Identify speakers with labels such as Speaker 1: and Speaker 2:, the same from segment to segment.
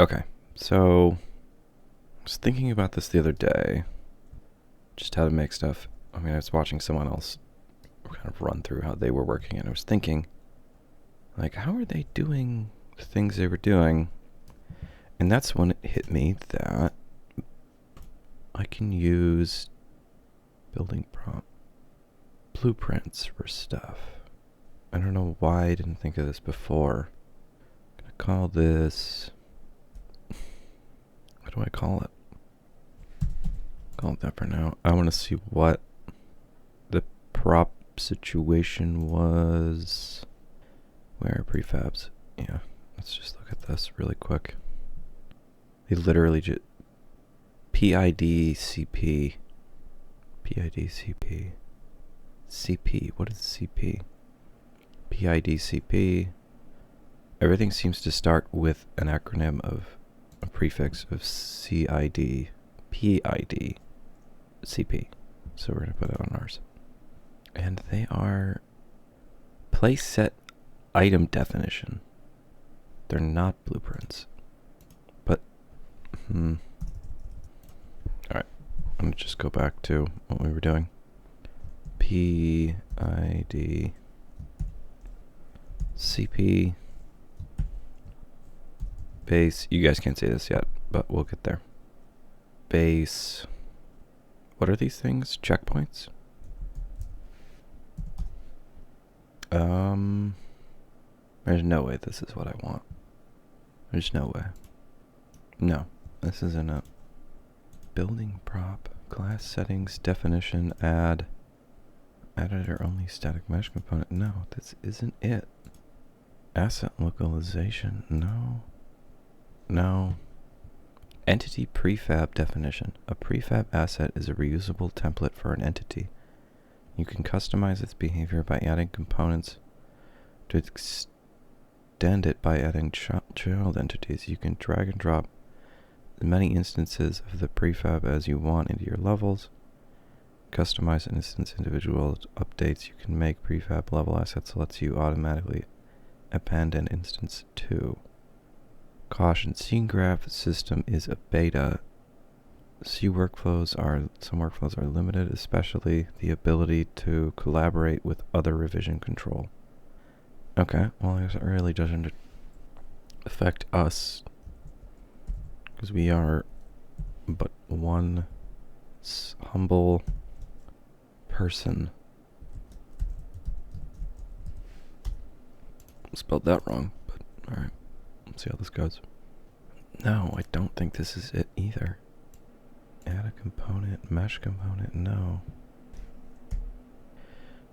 Speaker 1: Okay, so I was thinking about this the other day, just how to make stuff. I mean, I was watching someone else kind of run through how they were working, and I was thinking, like, how are they doing the things they were doing? And that's when it hit me that I can use building prompt blueprints for stuff. I don't know why I didn't think of this before. I'm gonna call this... What do I call it? Call it that for now. I want to see what the prop situation was. Where are prefabs? Yeah, let's just look at this really quick. They literally just... PID CP. PID CP. CP. What is CP? PID CP. Everything seems to start with an acronym of a prefix of CID. PID CP. So we're going to put that on ours. And they are place set item definition. They're not blueprints. But, alright. I'm going to just go back to what we were doing. PID CP base. You guys can't say this yet, but we'll get there. Base. What are these things? Checkpoints? There's no way this is what I want. There's no way. No, this isn't it. Building prop, class settings, definition, add, editor only static mesh component. No, this isn't it. Asset localization, no. No. Entity prefab definition. A prefab asset is a reusable template for an entity. You can customize its behavior by adding components. To extend it by adding child entities, you can drag and drop as many instances of the prefab as you want into your levels. Customize instance individual updates. You can make prefab level assets lets you automatically append an instance to. Caution, scene graph system is a beta. Some workflows are limited, especially the ability to collaborate with other revision control. Okay, well, I guess it really doesn't affect us, because we are but one humble person. Spelled that wrong, but alright. Let's see how this goes. No, I don't think this is it either. Add a component, mesh component, no.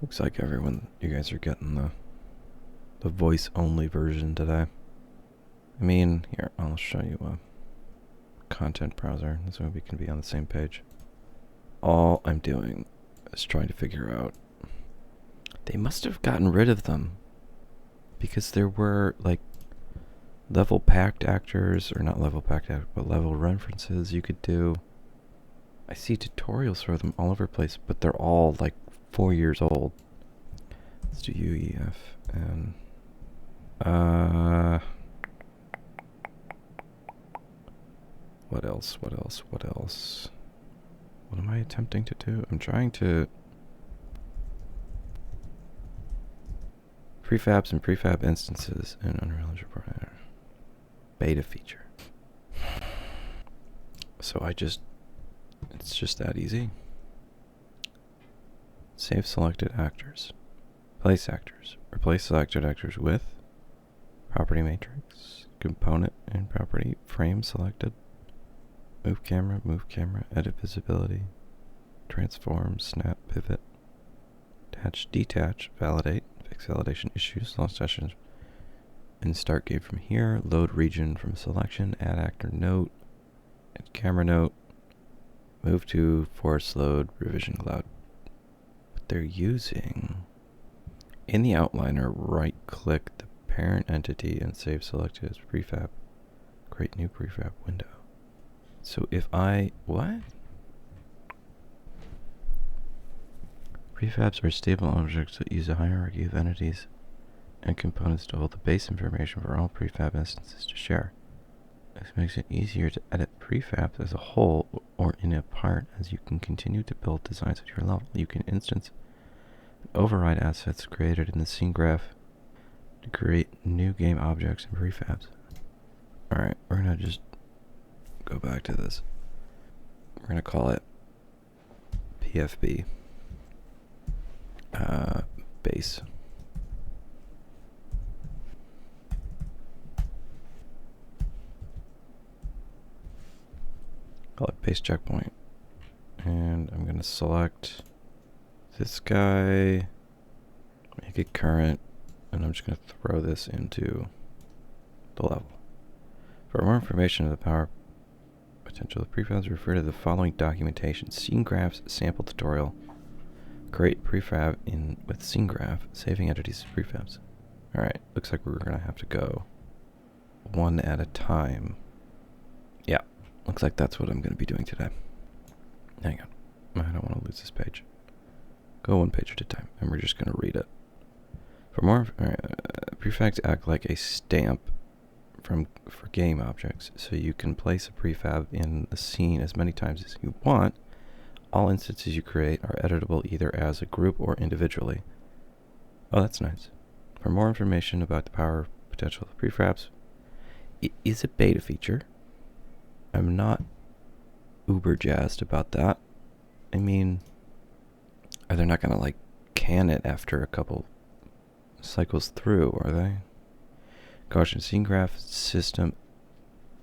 Speaker 1: Looks like you guys are getting the voice only version today. I mean, here, I'll show you a content browser. This way we can be on the same page. All I'm doing is trying to figure out. They must have gotten rid of them, because there were like level packed actors, or not level packed actors, but level references you could do. I see tutorials for them all over the place, but they're all like 4 years old. Let's do UEFN. What else? What am I attempting to do? I'm trying to... Prefabs and Prefab Instances in Unreal Engine beta feature. So it's just that easy. Save selected actors. Place actors. Replace selected actors with property matrix, component and property, frame selected, move camera, edit visibility, transform, snap, pivot, attach, detach, validate, fix validation issues, lost sessions, and start game from here, load region from selection, add actor note, add camera note, move to force load, revision cloud. What they're using, in the outliner, right click the parent entity and save selected as prefab, create new prefab window. So if what? Prefabs are stable objects that use a hierarchy of entities and components to hold the base information for all prefab instances to share. This makes it easier to edit prefabs as a whole or in a part as you can continue to build designs at your level. You can instance and override assets created in the scene graph to create new game objects and prefabs. Alright, we're gonna just go back to this. We're gonna call it PFB base. Call it base checkpoint. And I'm gonna select this guy, make it current, and I'm just gonna throw this into the level. For more information on the power potential of prefabs, refer to the following documentation: scene graphs, sample tutorial, create prefab with scene graph, saving entities as prefabs. Alright, looks like we're gonna have to go one at a time. Yeah, looks like that's what I'm gonna be doing today. Hang on, I don't want to lose this page. Go one page at a time, and we're just gonna read it. For more, prefabs act like a stamp for game objects, so you can place a prefab in the scene as many times as you want. All instances you create are editable either as a group or individually. Oh, that's nice. For more information about the power potential of prefabs, it is a beta feature. I'm not uber jazzed about that. I mean, are they not gonna like can it after a couple cycles through, are they? Caution, scene graph system,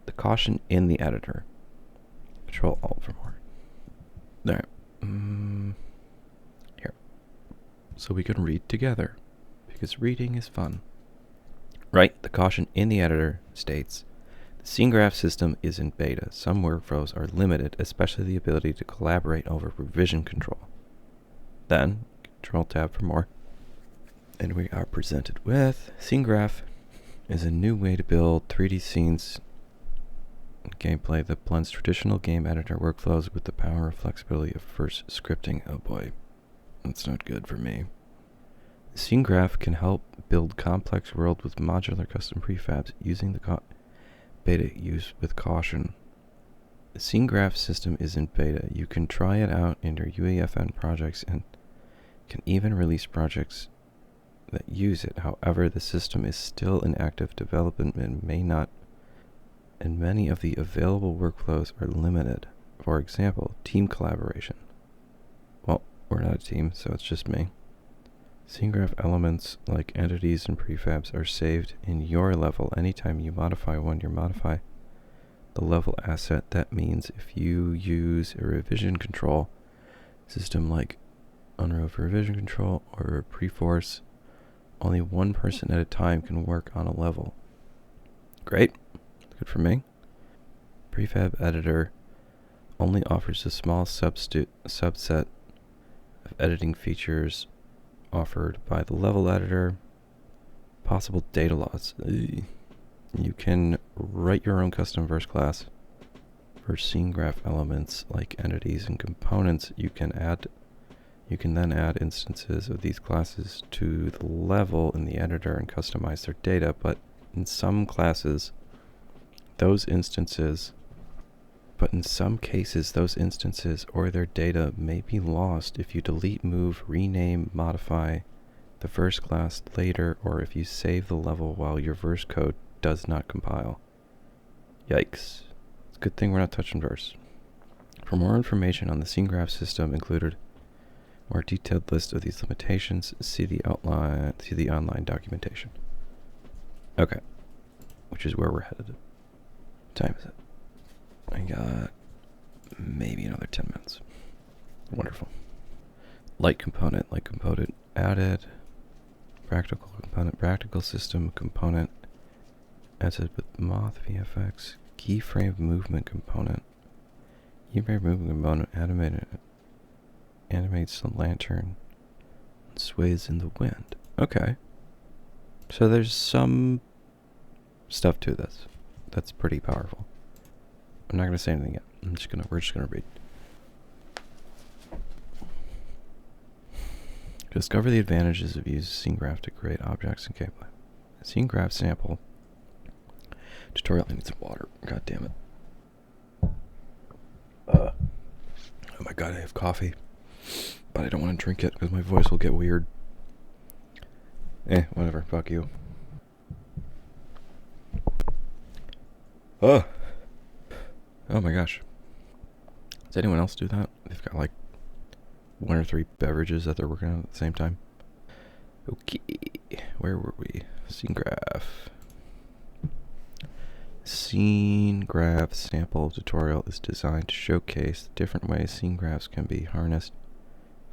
Speaker 1: the caution in the editor. Control Alt for more. Alright. Here. So we can read together, because reading is fun. Right, the caution in the editor states, the scene graph system is in beta. Some workflows are limited, especially the ability to collaborate over revision control. Then, Control Tab for more. And we are presented with scene graph is a new way to build 3D scenes and gameplay that blends traditional game editor workflows with the power and flexibility of first scripting. Oh boy, that's not good for me. The scene graph can help build complex world with modular custom prefabs using the beta use with caution. The scene graph system is in beta. You can try it out in your UEFN projects and can even release projects that use it. However, the system is still in active development and many of the available workflows are limited. For example, team collaboration. Well, we're not a team, so it's just me. Scene graph elements like entities and prefabs are saved in your level. Anytime you modify one, you modify the level asset. That means if you use a revision control system like Unreal Revision Control or Preforce, only one person at a time can work on a level. Great. Good for me. Prefab editor only offers a small subset of editing features offered by the level editor. Possible data loss. You can write your own custom verse class for scene graph elements like entities and components. You can then add instances of these classes to the level in the editor and customize their data, but in some cases, those instances or their data may be lost if you delete, move, rename, modify the verse class later, or if you save the level while your verse code does not compile. Yikes. It's a good thing we're not touching verse. For more information on the scene graph system, included more detailed list of these limitations, see the online documentation. Okay, which is where we're headed. What time is it? I got maybe another 10 minutes. Wonderful. Light component added. Practical system component added with Moth VFX. Keyframe movement component. Keyframe movement component animates the lantern and sways in the wind. Okay. So there's some stuff to this that's pretty powerful. I'm not going to say anything yet. We're just going to read. Discover the advantages of using scene graph to create objects in gameplay. A scene graph sample Tutorial, I need some water. God damn it. Oh my god, I have coffee. But I don't want to drink it because my voice will get weird. Whatever. Fuck you. Oh my gosh. Does anyone else do that? They've got like 1 or 3 beverages that they're working on at the same time. Okay. Where were we? Scene graph. Scene graph sample tutorial is designed to showcase the different ways scene graphs can be harnessed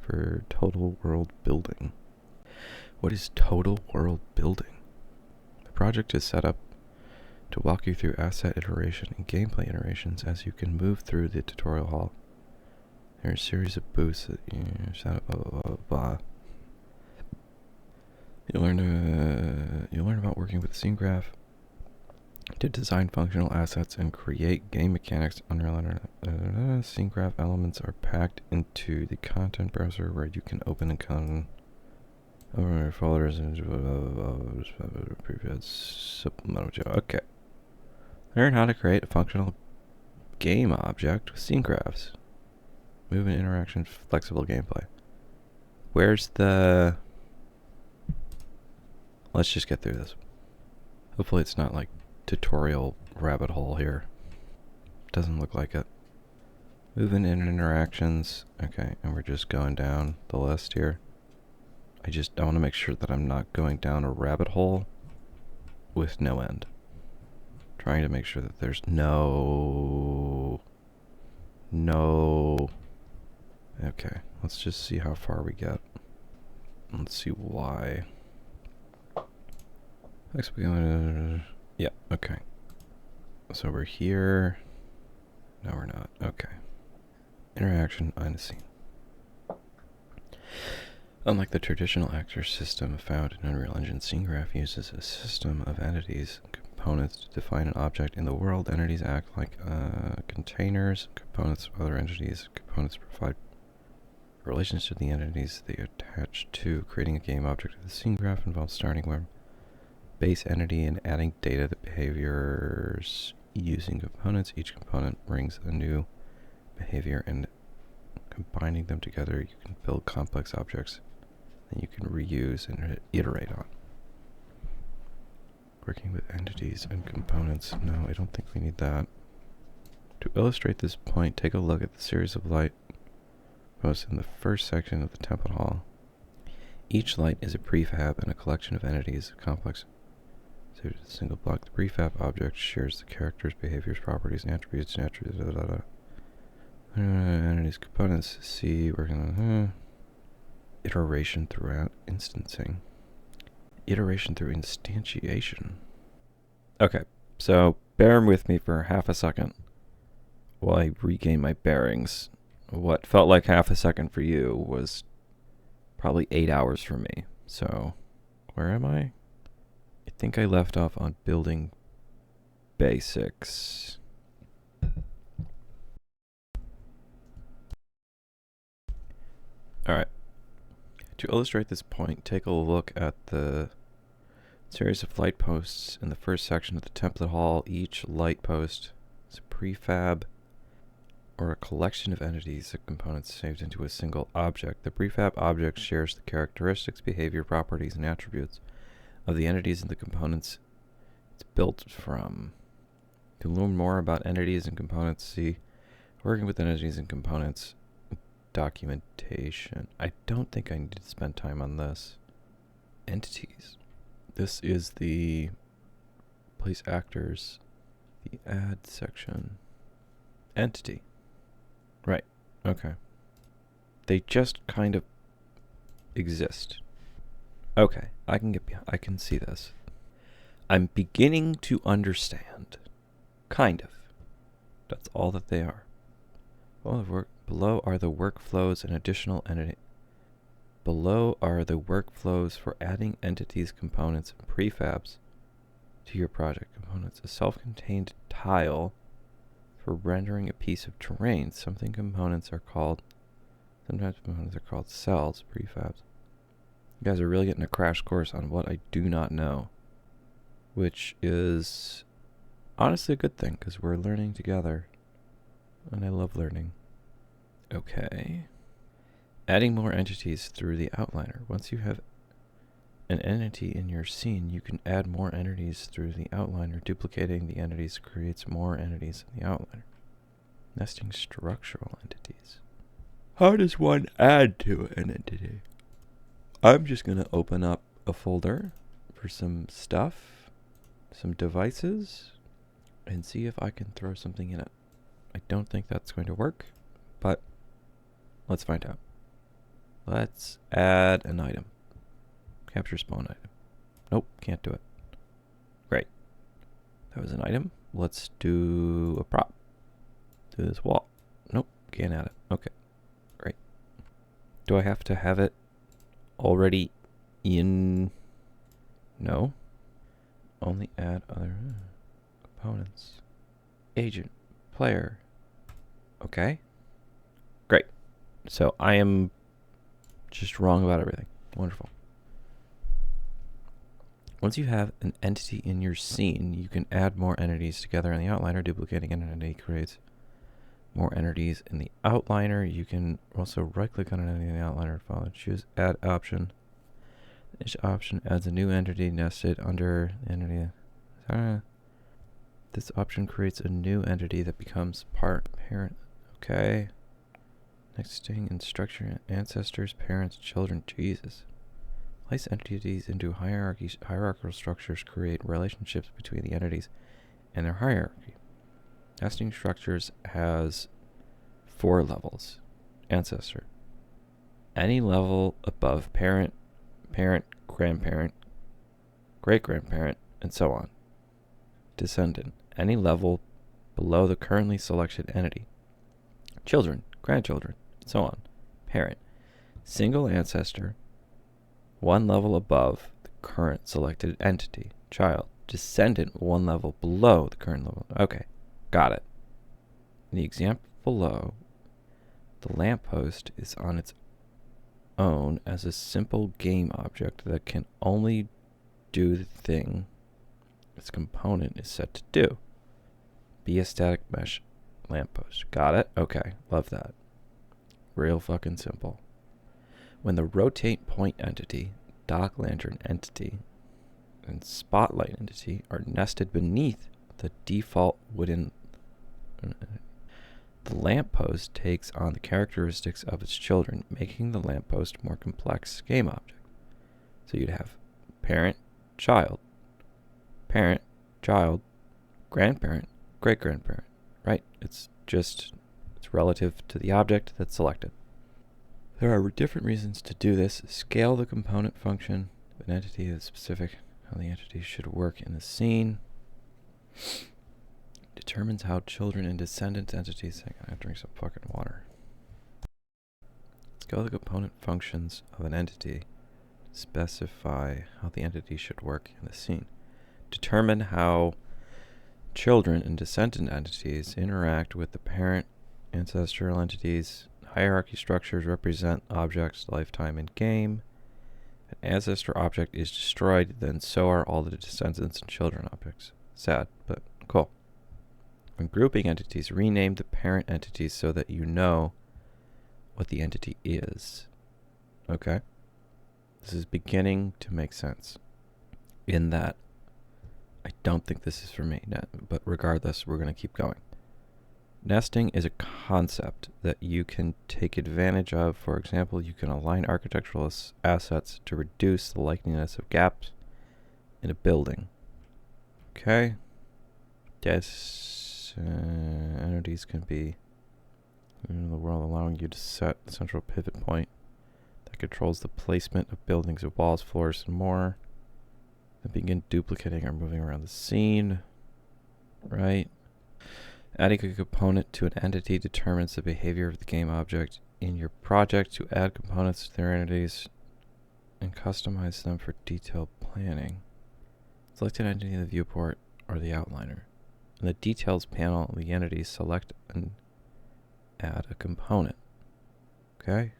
Speaker 1: for total world building. What is total world building? The project is set up to walk you through asset iteration and gameplay iterations as you can move through the tutorial hall. There are a series of booths that you set up, blah, blah, blah, blah. You'll learn about working with the scene graph to design functional assets and create game mechanics. Scene graph elements are packed into the content browser where you can open and open your folders and okay. Learn how to create a functional game object with scene graphs. Movement, interaction, flexible gameplay. Where's the... Let's just get through this. Hopefully it's not like tutorial rabbit hole here. Doesn't look like it. Movement and interactions. Okay, and we're just going down the list here. I want to make sure that I'm not going down a rabbit hole with no end. Trying to make sure that there's no... Okay, let's just see how far we get. Let's see why. Next we go. Yeah, okay. So we're here. No, we're not. Okay. Interaction on the scene. Unlike the traditional actor system found in Unreal Engine, Scene Graph uses a system of entities and components to define an object in the world. Entities act like containers. Components of other entities. Components provide relations to the entities they attach to. Creating a game object of the Scene Graph involves starting with base entity and adding data to behaviors using components. Each component brings a new behavior, and combining them together you can build complex objects that you can reuse and iterate on. Working with entities and components. No, I don't think we need that. To illustrate this point, take a look at the series of light posts in the first section of the template hall. Each light is a prefab and a collection of entities, complex to a single block. The prefab object shares the characters, behaviors, properties, and attributes, entities, components. See, we're gonna iteration throughout instancing. Iteration through instantiation. Okay, so bear with me for half a second while I regain my bearings. What felt like half a second for you was probably 8 hours for me. So, where am I? I think I left off on building basics. Alright. To illustrate this point, take a look at the series of light posts in the first section of the template hall. Each light post is a prefab or a collection of entities or components saved into a single object. The prefab object shares the characteristics, behavior, properties, and attributes of the entities and the components it's built from. To learn more about entities and components, see working with entities and components documentation. I don't think I need to spend time on this. Entities. This is the place actors, the add section. Entity. Right. Okay. They just kind of exist. Okay, I can see this. I'm beginning to understand. Kind of. That's all that they are. Below are the workflows and additional entity. Below are the workflows for adding entities, components, and prefabs to your project. Components, a self-contained tile for rendering a piece of terrain. Sometimes components are called cells, prefabs. You guys are really getting a crash course on what I do not know, which is honestly a good thing, because we're learning together. And I love learning. Okay. Adding more entities through the outliner. Once you have an entity in your scene, you can add more entities through the outliner. Duplicating the entities creates more entities in the outliner. Nesting structural entities. How does one add to an entity? I'm just going to open up a folder for some stuff, some devices, and see if I can throw something in it. I don't think that's going to work, but let's find out. Let's add an item. Capture spawn item. Nope, can't do it. Great. That was an item. Let's do a prop. Do this wall. Nope, can't add it. Okay, great. Do I have to have it already in? No. Only add other components. Agent. Player. Okay. Great. So I am just wrong about everything. Wonderful. Once you have an entity in your scene, you can add more entities together in the outliner. Duplicating an entity creates more entities in the outliner. You can also right-click on an entity in the outliner, follow, choose Add option. Each option adds a new entity nested under the entity. This option creates a new entity that becomes parent. Okay. Nesting in structure, ancestors, parents, children. Jesus. Place entities into hierarchical structures create relationships between the entities and their hierarchy. Nesting structures has 4 levels. Ancestor. Any level above parent, grandparent, great-grandparent, and so on. Descendant. Any level below the currently selected entity. Children, grandchildren, and so on. Parent. Single ancestor. 1 level above the current selected entity. Child. Descendant 1 level below the current level. Okay, got it. In the example below, the lamppost is on its own as a simple game object that can only do the thing its component is set to do. Be a static mesh lamppost. Got it? Okay, love that. Real fucking simple. When the rotate point entity, dock lantern entity, and spotlight entity are nested beneath the default wooden, the lamppost takes on the characteristics of its children, making the lamppost a more complex game object. So you'd have parent, child, grandparent, great-grandparent, right? It's relative to the object that's selected. There are different reasons to do this. Scale the component function of an entity that's specific how the entity should work in the scene. Determines how children and descendant entities. Hang on, I have to drink some fucking water. Scale the component functions of an entity. Specify how the entity should work in the scene. Determine how children and descendant entities interact with the parent ancestral entities. Hierarchy structures represent objects' lifetime in game. An ancestor object is destroyed, then so are all the descendants and children objects. Sad, but cool. When grouping entities, rename the parent entities so that you know what the entity is. Okay? This is beginning to make sense. In that, I don't think this is for me, but regardless, we're going to keep going. Nesting is a concept that you can take advantage of. For example, you can align architectural assets to reduce the likeliness of gaps in a building. Okay? Entities can be in the world, allowing you to set a central pivot point that controls the placement of buildings, of walls, floors, and more. Then begin duplicating or moving around the scene. Right? Adding a component to an entity determines the behavior of the game object in your project. To add components to their entities and customize them for detailed planning. Select an entity in the viewport or the outliner. In the details panel of the entity, select and add a component. Okay?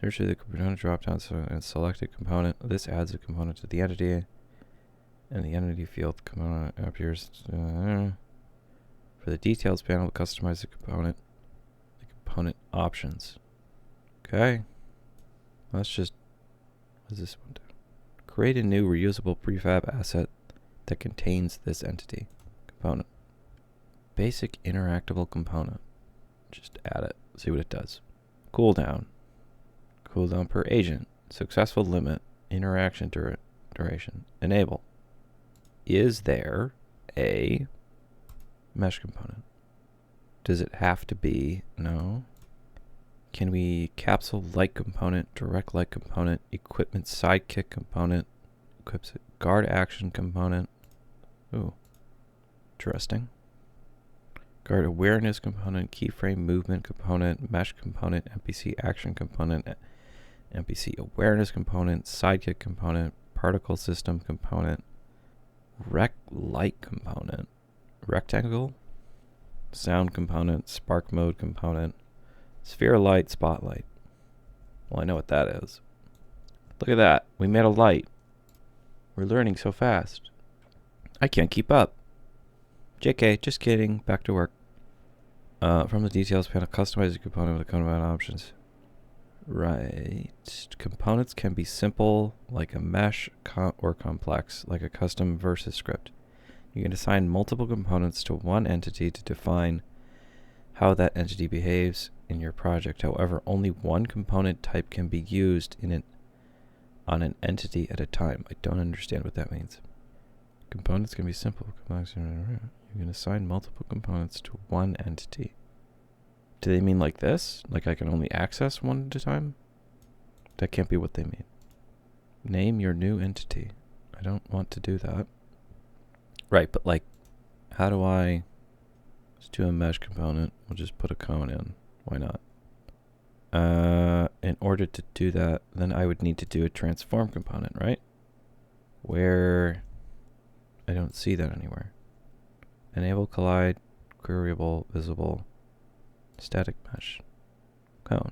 Speaker 1: Search the component drop down and select a component. This adds a component to the entity. And the entity field component appears for the details panel, customize the component options. Okay. Let's just, what does this one do? Create a new reusable prefab asset that contains this entity component. Basic interactable component. Just add it, see what it does. Cooldown. Cooldown per agent. Successful limit. Interaction duration. Enable. Is there a mesh component? Does it have to be? No. Can we capsule light component, direct light component, equipment sidekick component, equips it, guard action component? Ooh, interesting. Guard awareness component, keyframe movement component, mesh component, NPC action component, NPC awareness component, sidekick component, particle system component, rec light component, rectangle, sound component, spark mode component, sphere light, spotlight. Well, I know what that is. Look at that. We made a light. We're learning so fast. I can't keep up. JK, just kidding. Back to work. From the details panel, customize the component with the component options. Right. Components can be simple, like a mesh, or complex, like a custom versus script. You can assign multiple components to one entity to define how that entity behaves in your project. However, only one component type can be used on an entity at a time. I don't understand what that means. Components can be simple. You can assign multiple components to one entity. Do they mean like this? Like I can only access one at a time? That can't be what they mean. Name your new entity. I don't want to do that. Right, but like, how do I... Let's do a mesh component. We'll just put a cone in. Why not? In order to do that, then I would need to do a transform component, right? Where... I don't see that anywhere. Enable collide, queryable, visible, static mesh, cone.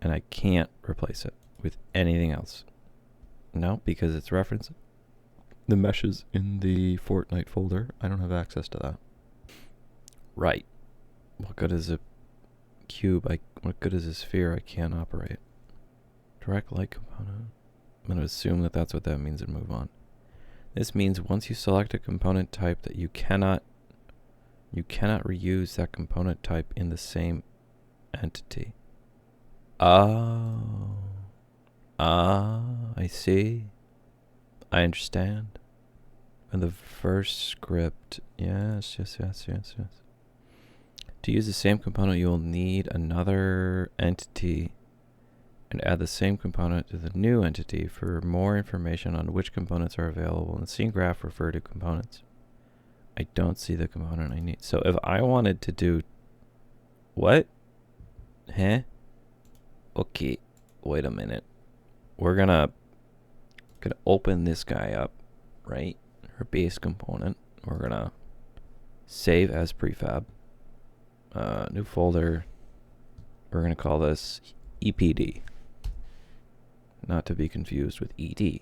Speaker 1: And I can't replace it with anything else. No, because it's referenced. The meshes in the Fortnite folder. I don't have access to that. Right. What good is a cube? What good is a sphere I can't operate? Direct light component. I'm going to assume that that's what that means and move on. This means once you select a component type that you cannot reuse that component type in the same entity. Oh. I see. I understand. And the first script, yes. To use the same component, you will need another entity and add the same component to the new entity. For more information on which components are available in the scene graph, refer to components. I don't see the component I need. So if I wanted to do... What? Huh? Okay, wait a minute. We're gonna open this guy up, right? Our base component. We're gonna save as prefab. New folder. We're gonna call this EPD. Not to be confused with ED.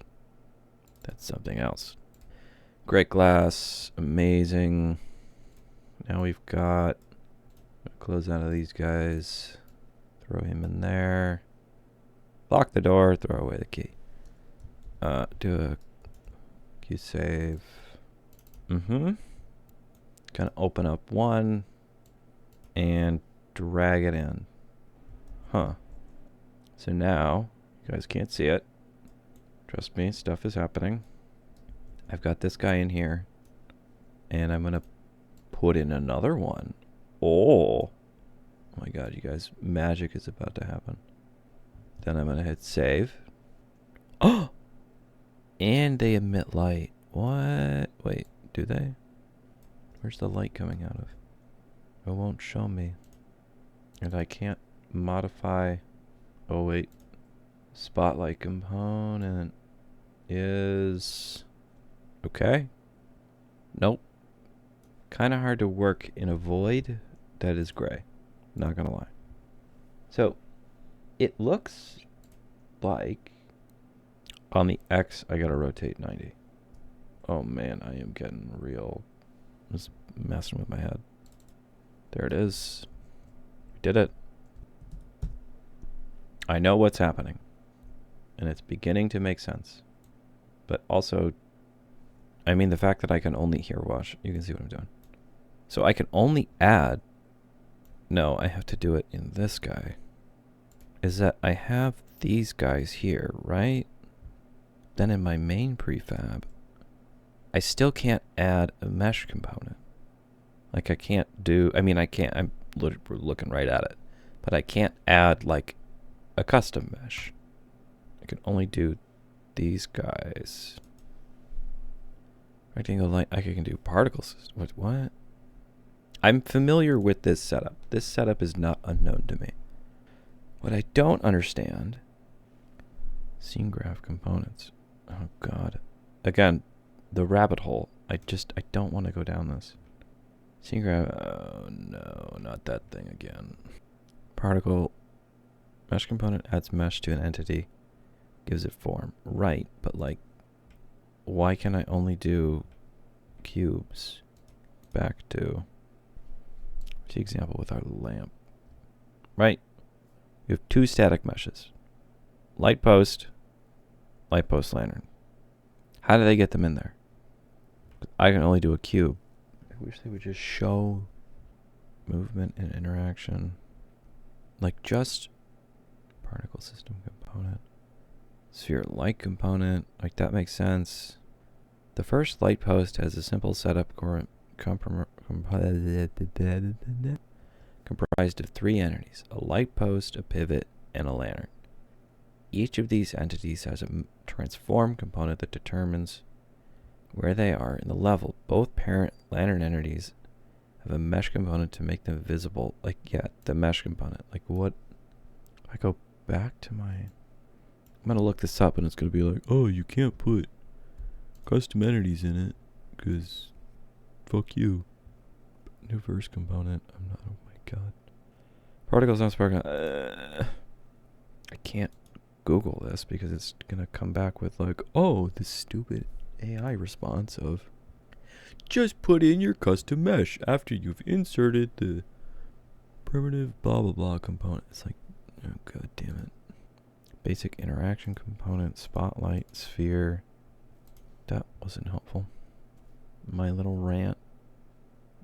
Speaker 1: That's something else. Great glass, amazing. Now we've got, close out of these guys, throw him in there, lock the door, throw away the key. Do a Q save. Kind of open up one and drag it in. Huh. So now, you guys can't see it. Trust me, stuff is happening. I've got this guy in here, and I'm going to put in another one. Oh my god, you guys, magic is about to happen. Then I'm going to hit save. Oh! And they emit light. What? Wait, do they? Where's the light coming out of? It won't show me. And I can't modify... Oh wait. Spotlight component is... Okay. Nope. Kind of hard to work in a void that is gray. Not gonna lie. So, it looks like on the X I gotta rotate 90. Oh man, I am getting real. Just messing with my head. There it is. We did it. I know what's happening. And it's beginning to make sense. But also, I mean the fact that I can only here watch. You can see what I'm doing. So I can only add. No, I have to do it in this guy. Is that I have these guys here, right? Then in my main prefab, I still can't add a mesh component. Like I can't do, I mean I can't, I'm looking right at it. But I can't add like a custom mesh. I can only do these guys. Rectangle light, I can do particle system. What? I'm familiar with this setup. This setup is not unknown to me. What I don't understand, scene graph components. Oh God. Again, the rabbit hole. I don't want to go down this. Scene graph, oh no, not that thing again. Particle, mesh component adds mesh to an entity, gives it form. Right, but like, why can I only do cubes? Back to the example with our lamp. Right? We have two static meshes. Light post lantern. How do they get them in there? I can only do a cube. I wish they would just show movement and interaction. Like just particle system component. Sphere light component. Like that makes sense. The first light post has a simple setup comprised of three entities, a light post, a pivot, and a lantern. Each of these entities has a transform component that determines where they are in the level. Both parent lantern entities have a mesh component to make them visible. Like, yeah, the mesh component. Like, what? I go back to my... I'm going to look this up, and it's going to be like, oh, you can't put custom entities in it, because fuck you. New verse component. I'm not... Oh, my God. Particles not sparking. I can't Google this, because it's going to come back with, like, oh, this stupid AI response of... just put in your custom mesh after you've inserted the primitive blah blah blah component. It's like, oh god damn it. Basic interaction component, spotlight, sphere. That wasn't helpful. My little rant.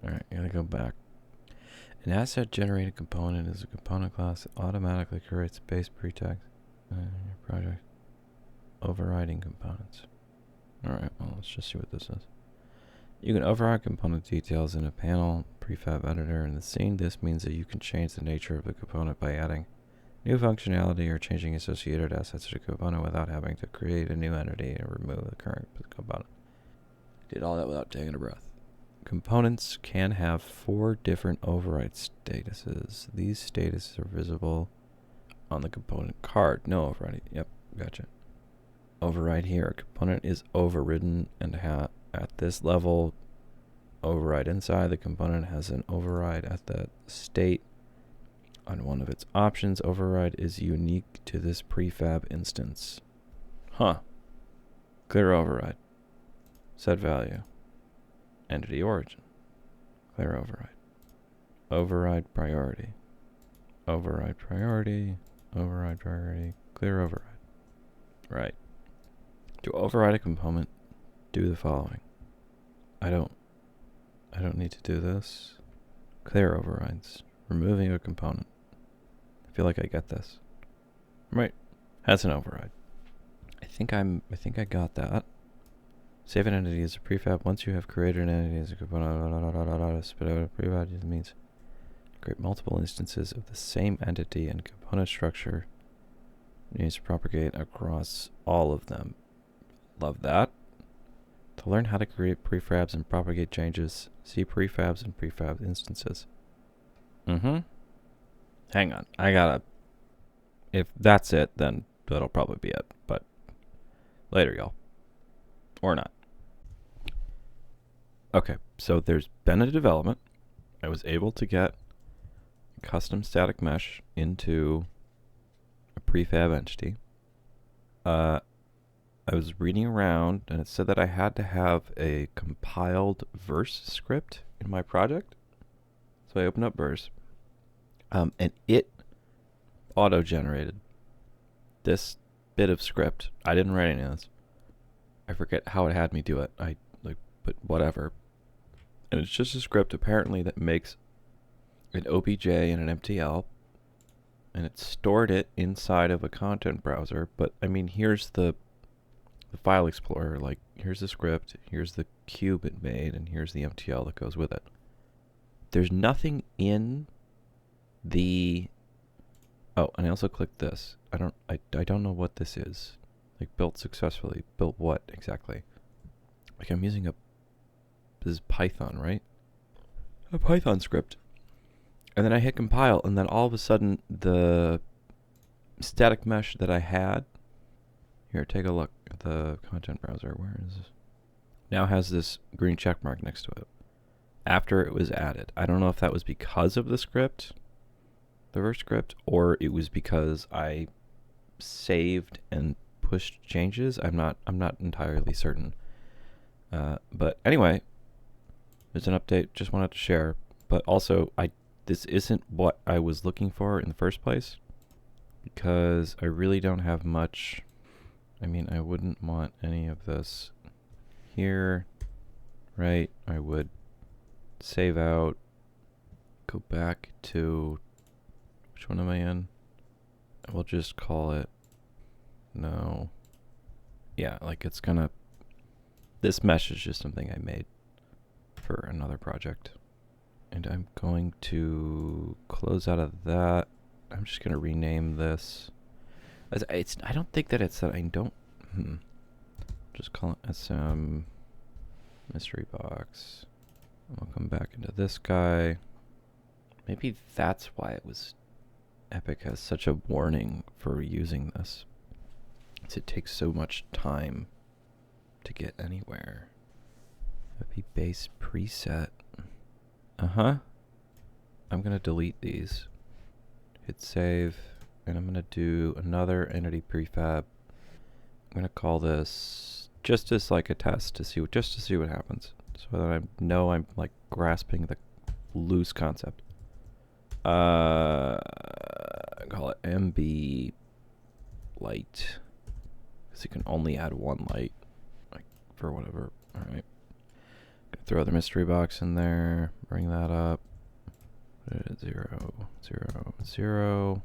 Speaker 1: Alright, gotta go back. An asset generated component is a component class that automatically creates base pretext in your project. Overriding components. Alright, well let's just see what this is. You can override component details in a panel prefab editor in the scene. This means that you can change the nature of the component by adding new functionality or changing associated assets to the component without having to create a new entity and remove the current component. Did all that without taking a breath. Components can have 4 different override statuses. These statuses are visible on the component card. No override. Yep, gotcha. Override here. A component is overridden and at this level, override inside. The component has an override at the state on one of its options. Override is unique to this prefab instance. Huh. Clear override. Set value. Entity origin. Clear override. Override priority. Override priority. Override priority. Clear override. Right. To override a component, do the following. I don't need to do this. Clear overrides. Removing a component. I feel like I get this. Right. Has an override. I think I got that. Save an entity as a prefab. Once you have created an entity as a component, spit out a prefab. This means create multiple instances of the same entity and component structure. It needs to propagate across all of them. Love that. To learn how to create prefabs and propagate changes, see Prefabs and Prefab Instances. Hang on. I gotta... If that's it, then that'll probably be it. But later, y'all. Or not. Okay, so there's been a development. I was able to get custom static mesh into a prefab entity. I was reading around and it said that I had to have a compiled verse script in my project. So I opened up verse, and it auto-generated this bit of script. I didn't write any of this. I forget how it had me do it. I put whatever. And it's just a script apparently that makes an OBJ and an MTL, and it stored it inside of a content browser. But I mean, here's the file explorer. Like, here's the script, here's the cube it made, and here's the MTL that goes with it. There's nothing in the... Oh, and I also clicked this. I don't know what this is. Like, built successfully. Built what exactly? Like, I'm using this is Python, right? A Python script. And then I hit compile, and then all of a sudden the static mesh that I had, here, take a look at the content browser. Where is this? Now has this green check mark next to it. After it was added. I don't know if that was because of the script, the verse script, or it was because I saved and pushed changes. I'm not entirely certain. But anyway, there's an update. Just wanted to share. But also, this isn't what I was looking for in the first place, because I really don't have much. I mean, I wouldn't want any of this here, right? I would save out, go back to, which one am I in? We'll just call it, no. Yeah, like it's gonna, this mesh is just something I made for another project. And I'm going to close out of that. I'm just going to rename this. I don't think that it's that I don't... Just call it SM mystery box. I'll come back into this guy. Maybe that's why it was... Epic has such a warning for using this. It takes so much time to get anywhere. Happy base preset. I'm gonna delete these. Hit save, and I'm gonna do another entity prefab. I'm gonna call this just as like a test to see what happens, so that I know I'm like grasping the loose concept. Call it MB light, because you can only add one light, like for whatever. All right. Throw the mystery box in there, bring that up. 0, 0, 0.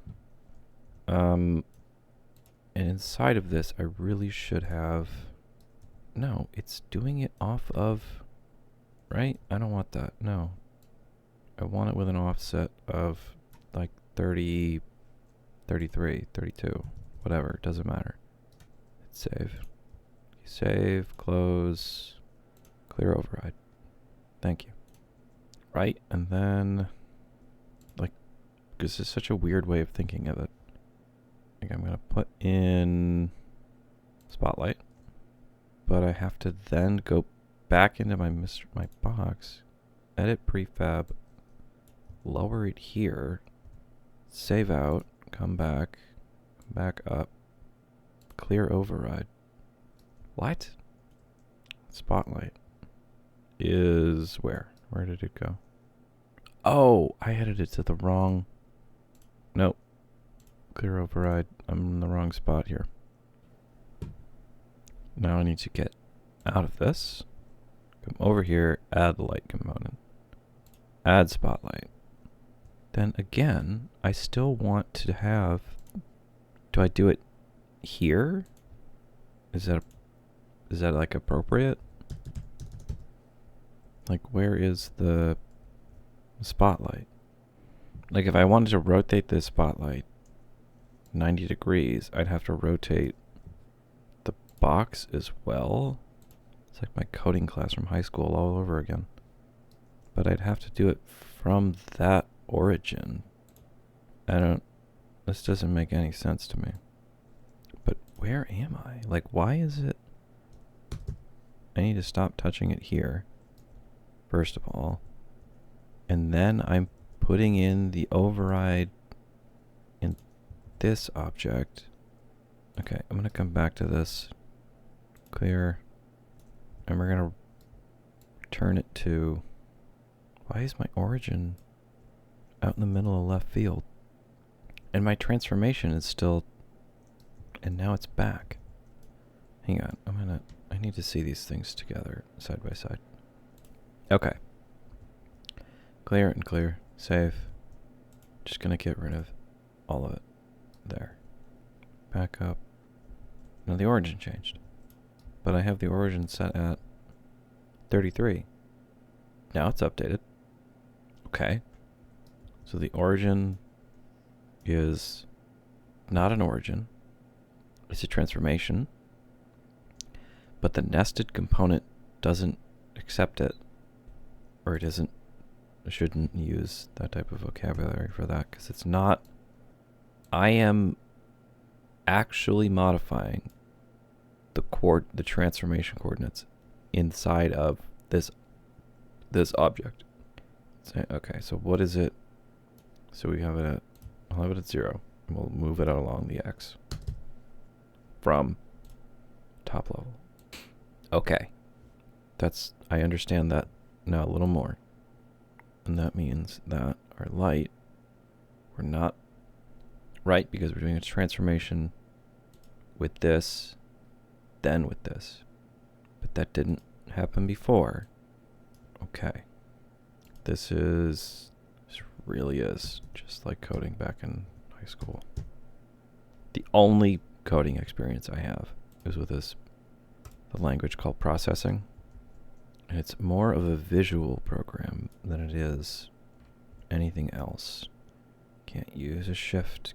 Speaker 1: And inside of this, I really should have... No, it's doing it off of... Right? I don't want that. No. I want it with an offset of like 30, 33, 32. Whatever, doesn't matter. Hit save. Save, close, clear override. Thank you. Right, and then, like, this is such a weird way of thinking of it. Like, I'm gonna put in Spotlight, but I have to then go back into my box, edit prefab, lower it here, save out, come back up, clear override. What? Spotlight is where? Where did it go? Oh, I added it to the wrong... Nope. Clear override. I'm in the wrong spot here. Now I need to get out of this. Come over here, add the light component. Add spotlight. Then again, I still want to have... Do I do it here? Is that like appropriate? Like, where is the spotlight? Like, if I wanted to rotate this spotlight 90 degrees, I'd have to rotate the box as well. It's like my coding class from high school all over again. But I'd have to do it from that origin. This doesn't make any sense to me. But where am I? Like, why is it? I need to stop touching it here. First of all, and then I'm putting in the override in this object. Okay, I'm going to come back to this clear. And we're going to return it to... Why is my origin out in the middle of left field? And my transformation is still... And now it's back. Hang on, I need to see these things together, side by side. Okay. Clear and clear. Save. Just gonna get rid of all of it. There. Back up. Now the origin changed. But I have the origin set at 33. Now it's updated. Okay. So the origin is not an origin. It's a transformation. But the nested component doesn't accept it. Or it isn't. I shouldn't use that type of vocabulary for that because it's not. I am actually modifying the transformation coordinates inside of this object. Okay, so what is it? So we have it I'll have it at 0, and we'll move it along the X from top level. Okay, I understand that now a little more. And that means that our light, we're not right because we're doing a transformation with this, then with this. But that didn't happen before. Okay. This really is just like coding back in high school. The only coding experience I have is with the language called processing. And it's more of a visual program than it is anything else. Can't use a shift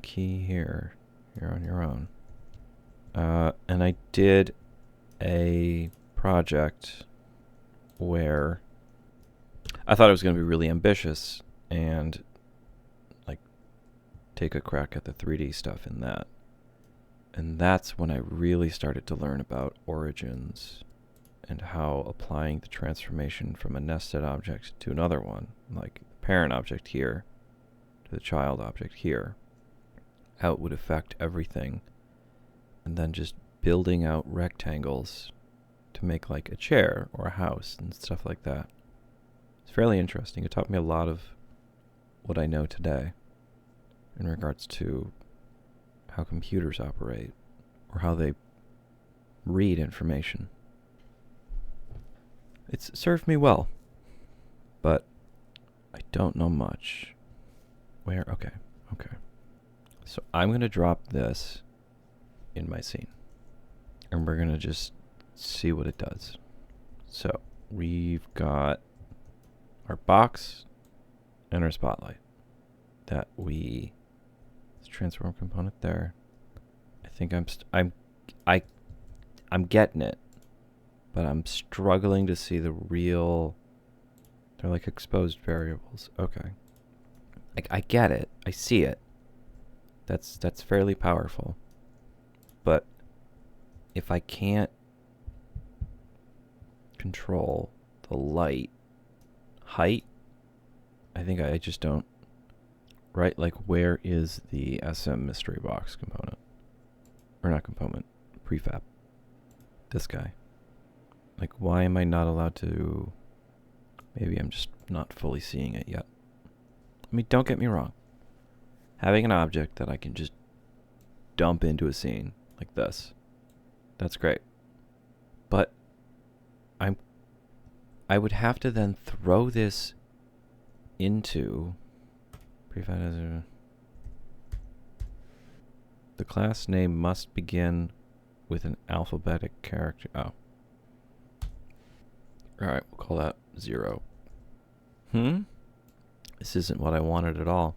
Speaker 1: key here. You're on your own. And I did a project where I thought it was going to be really ambitious and like take a crack at the 3D stuff in that. And that's when I really started to learn about origins and how applying the transformation from a nested object to another one, like the parent object here to the child object here, how it would affect everything, and then just building out rectangles to make like a chair or a house and stuff like that. It's fairly interesting. It taught me a lot of what I know today in regards to how computers operate or how they read information. It's served me well, but I don't know much. Where? Okay. So I'm going to drop this in my scene, and we're going to just see what it does. So we've got our box and our spotlight that let's transform component there. I think I'm getting it. But I'm struggling to see the real... They're like exposed variables. Okay. I get it. I see it. That's fairly powerful. But if I can't control the light height, I think I just don't... Right? Like, where is the SM mystery box component? Or not component. Prefab. This guy. Like, why am I not allowed to... Maybe I'm just not fully seeing it yet. I mean, don't get me wrong. Having an object that I can just dump into a scene like this, that's great. But I would have to then throw this into... The class name must begin with an alphabetic character. Oh. Alright, we'll call that 0. This isn't what I wanted at all.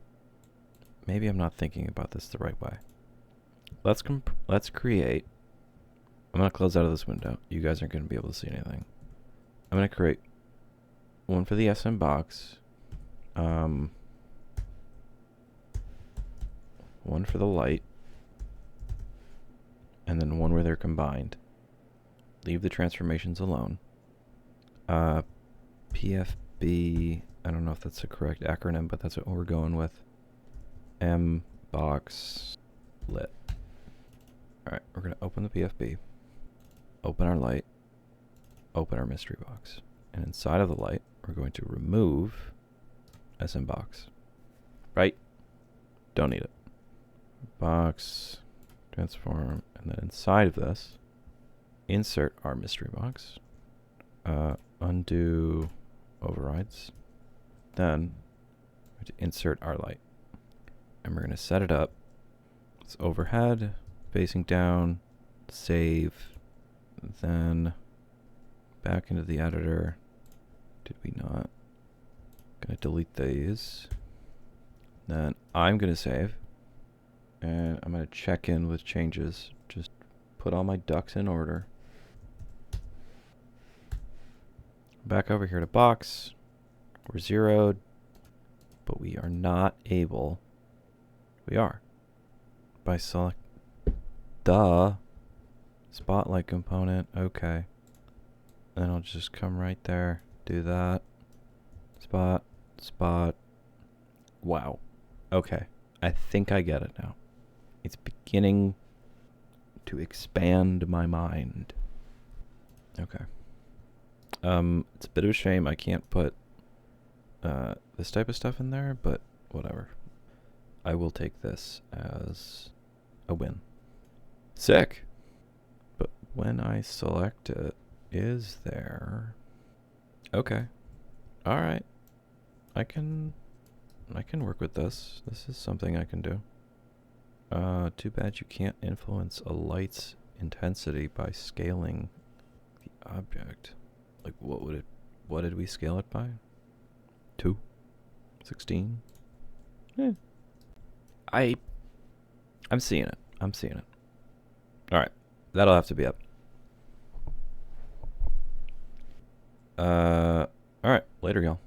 Speaker 1: Maybe I'm not thinking about this the right way. Let's create... I'm going to close out of this window. You guys aren't going to be able to see anything. I'm going to create one for the SM box. One for the light. And then one where they're combined. Leave the transformations alone. PFB, I don't know if that's the correct acronym, but that's what we're going with. M box lit. Alright, we're going to open the PFB. open our light, open our mystery box. And inside of the light, we're going to remove SM box. Right? Don't need it. Box, transform, and then inside of this, insert our mystery box. Undo overrides. Then we're going to insert our light. And we're going to set it up. It's overhead, facing down, save, then back into the editor. Did we not? Going to delete these. Then I'm going to save. And I'm going to check in with changes. Just put all my ducks in order. Back over here to box. We're zeroed. But we are not able. We are. By select the spotlight component. Okay. Then I'll just come right there. Do that. Spot. Spot. Wow. Okay. I think I get it now. It's beginning to expand my mind. Okay. It's a bit of a shame I can't put this type of stuff in there, but whatever. I will take this as a win. Sick! But when I select it, is there... Okay. Alright. I can work with this. This is something I can do. Too bad you can't influence a light's intensity by scaling the object. Like, what did we scale it by? 2? 16? Eh. I'm seeing it. I'm seeing it. Alright. That'll have to be up. Alright. Later, y'all.